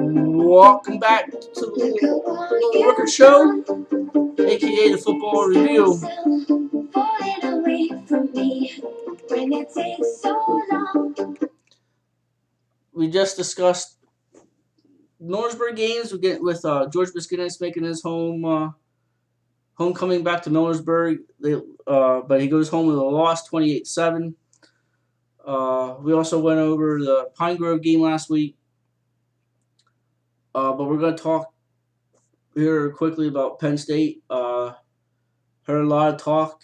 Welcome back to the Little Record Show, aka the Football Review. We just discussed Millersburg games. We get with George Biscuits making his homecoming back to Millersburg. But he goes home with a loss, 28-7. We also went over the Pine Grove game last week. But we're going to talk here quickly about Penn State. Heard a lot of talk.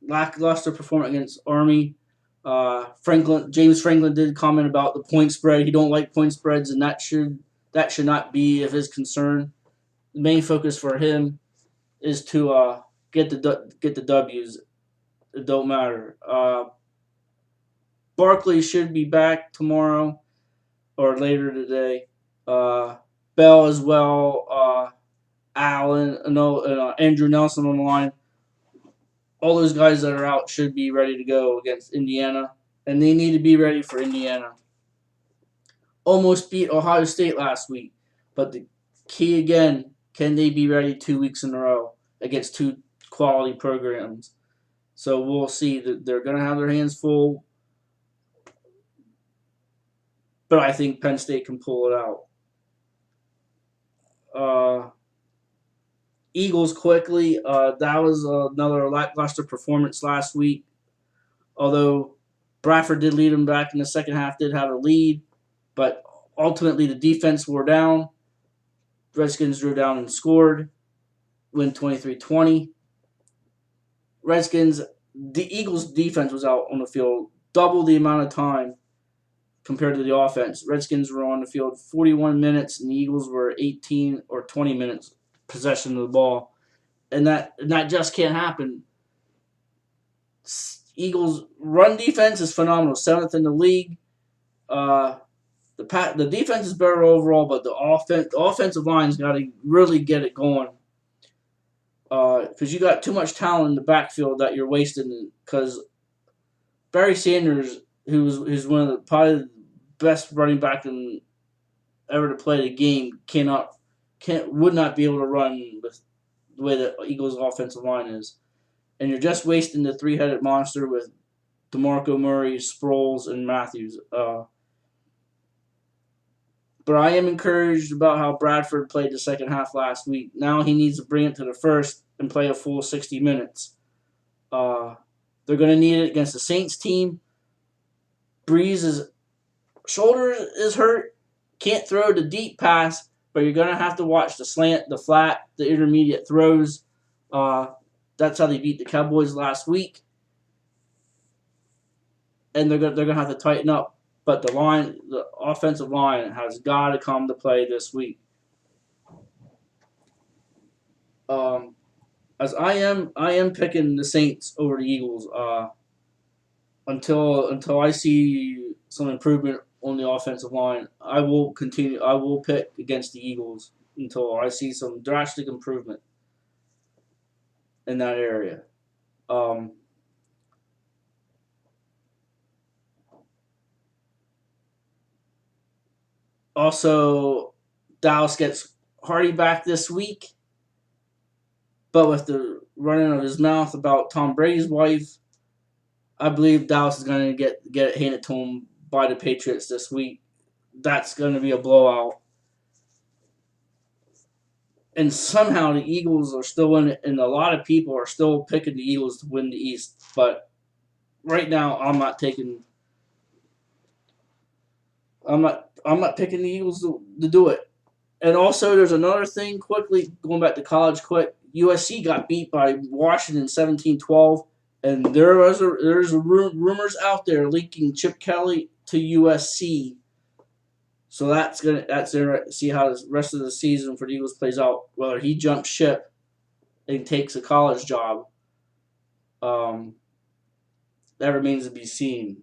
Lackluster performance against Army. James Franklin did comment about the point spread. He don't like point spreads, and that should not be of his concern. The main focus for him is to get the W's. It don't matter. Barkley should be back tomorrow or later today. Bell as well. Allen, Andrew Nelson on the line. All those guys that are out should be ready to go against Indiana, and they need to be ready for Indiana. Almost beat Ohio State last week, but the key again, can they be ready 2 weeks in a row against two quality programs? So we'll see. That they're going to have their hands full, but I think Penn State can pull it out. Eagles quickly. That was another lackluster performance last week. Although Bradford did lead them back in the second half, did have a lead, but ultimately the defense wore down. Redskins drew down and scored, win 23-20. The Eagles' defense was out on the field double the amount of time compared to the offense. Redskins were on the field 41 minutes, and the Eagles were 18 or 20 minutes possession of the ball, and that just can't happen. Eagles' run defense is phenomenal, 7th in the league. The defense is better overall, but the offensive line's got to really get it going. Because you got too much talent in the backfield that you're wasting. Because Barry Sanders, who's one of probably the best running back ever to play the game, would not be able to run with the way the Eagles' offensive line is. And you're just wasting the three-headed monster with DeMarco Murray, Sproles, and Matthews. But I am encouraged about how Bradford played the second half last week. Now he needs to bring it to the first and play a full 60 minutes. They're going to need it against the Saints team. Breeze's shoulder is hurt. Can't throw the deep pass, but you're going to have to watch the slant, the flat, the intermediate throws. That's how they beat the Cowboys last week. And they're going to have to tighten up. But the offensive line has got to come to play this week. As I am picking the Saints over the Eagles. Until I see some improvement on the offensive line, I will continue. I will pick against the Eagles until I see some drastic improvement in that area. Also, Dallas gets Hardy back this week, but with the running of his mouth about Tom Brady's wife, I believe Dallas is going to get it handed to him by the Patriots this week. That's going to be a blowout. And somehow the Eagles are still in it, and a lot of people are still picking the Eagles to win the East. But right now, I'm not picking the Eagles to do it. And also, there's another thing quickly, going back to college quick. USC got beat by Washington 17-12, and there's rumors out there linking Chip Kelly to USC. So that's interesting to see how the rest of the season for the Eagles plays out. Whether he jumps ship and takes a college job, that remains to be seen.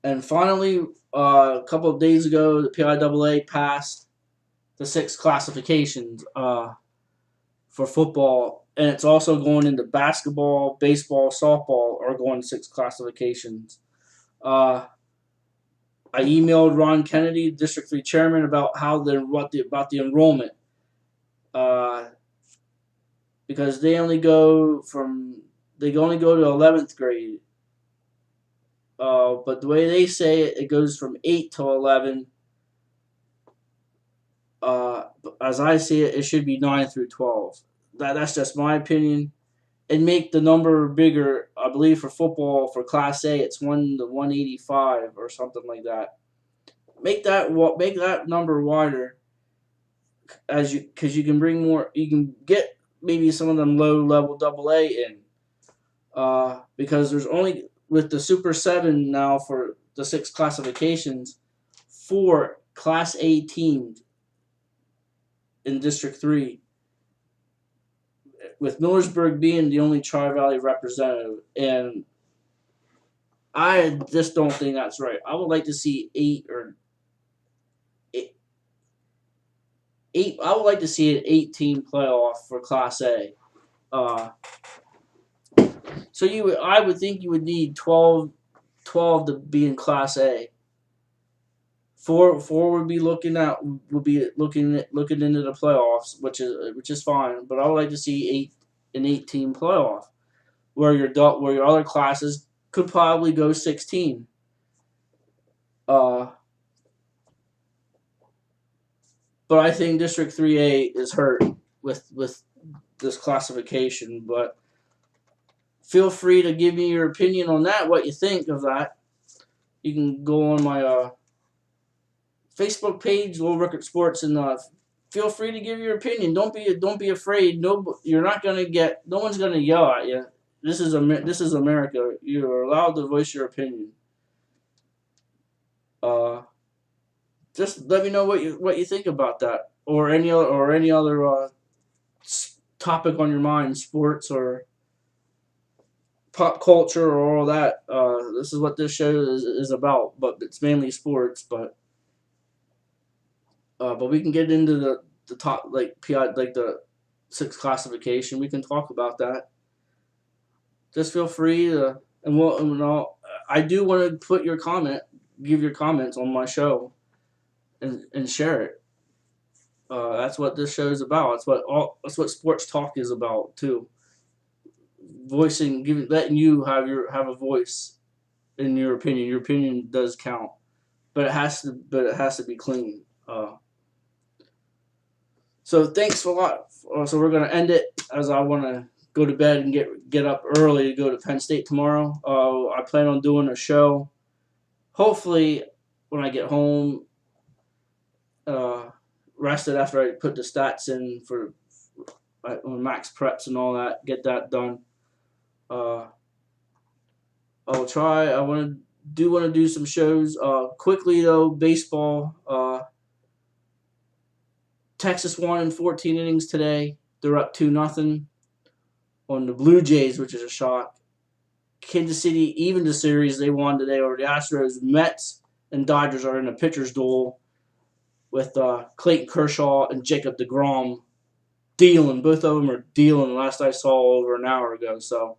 And finally, a couple of days ago, the PIAA passed the 6 classifications for football, and it's also going into basketball, baseball, softball are going 6 classifications. I emailed Ron Kennedy, District 3 chairman, about about the enrollment. Because they only go to 11th grade. But the way they say it, it goes from 8 to 11. As I see it, it should be 9 through 12. That's just my opinion. And make the number bigger. I believe for football, for Class A, it's 1 to 185 or something like that. Make that number wider, because you can bring more. You can get maybe some of them low level AA in. Because there's only, with the Super 7 now for the 6 classifications, 4 Class A teams in District 3, with Millersburg being the only Tri-Valley representative. And I just don't think that's right. I would like to see 8. I would like to see an 8-team playoff for Class A. So I would think you would need 12 to be in Class A. Four would be looking into the playoffs, which is fine. But I would like to see an 8-team playoff, where your other classes could probably go 16. But I think District 3A is hurt with this classification. But feel free to give me your opinion on that, what you think of that. You can go on my Facebook page, Little Rickert Sports, and feel free to give your opinion. Don't be afraid. No, you're not gonna get. No one's gonna yell at you. This is America. You're allowed to voice your opinion. Just let me know what you think about that, or any other topic on your mind, sports or pop culture or all that. This is what this show is about, but it's mainly sports. But we can get into the top, like the 6 classification. We can talk about that. Just feel free to, I do want to give your comments on my show, and share it. That's what this show is about. That's what sports talk is about too. Letting you have a voice in your opinion. Your opinion does count, but it has to be clean. So thanks a lot. So we're gonna end it, as I want to go to bed and get up early to go to Penn State tomorrow. I plan on doing a show, hopefully when I get home, rested after I put the stats in for max preps and all that. Get that done. I'll try. I want to do some shows. Quickly though, baseball. Texas won in 14 innings today. They're up 2-0 on the Blue Jays, which is a shock. Kansas City evened the series. They won today over the Astros. Mets and Dodgers are in a pitcher's duel with Clayton Kershaw and Jacob deGrom dealing. Both of them are dealing. Last I saw, over an hour ago. So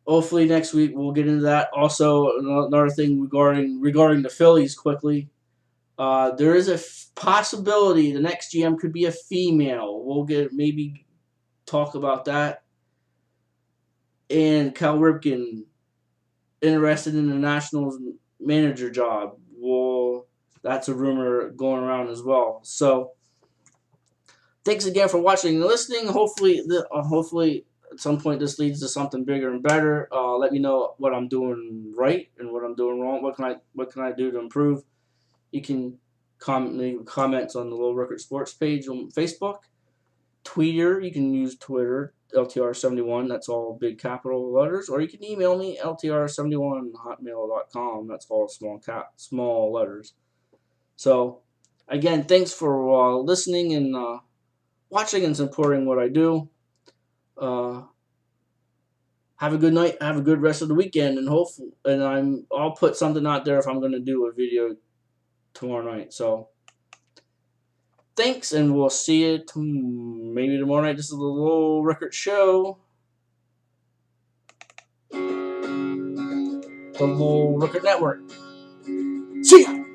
hopefully next week we'll get into that. Also, another thing regarding the Phillies quickly. There is a possibility the next GM could be a female. We'll maybe talk about that. And Cal Ripken interested in the Nationals manager job. Well, that's a rumor going around as well. So thanks again for watching and listening. Hopefully at some point this leads to something bigger and better. Let me know what I'm doing right and what I'm doing wrong. What can I do to improve? You can leave comments on the Little Rickert Sports page on Facebook. Twitter, you can use Twitter, LTR71. That's all big capital letters. Or you can email me, LTR71@hotmail.com. That's all small letters. So, again, thanks for listening and watching and supporting what I do. Have a good night. Have a good rest of the weekend, and I'll put something out there if I'm going to do a video tomorrow night. So thanks, and we'll see you maybe tomorrow night. This is the Little Rickert Show. the Little Record Network. See ya!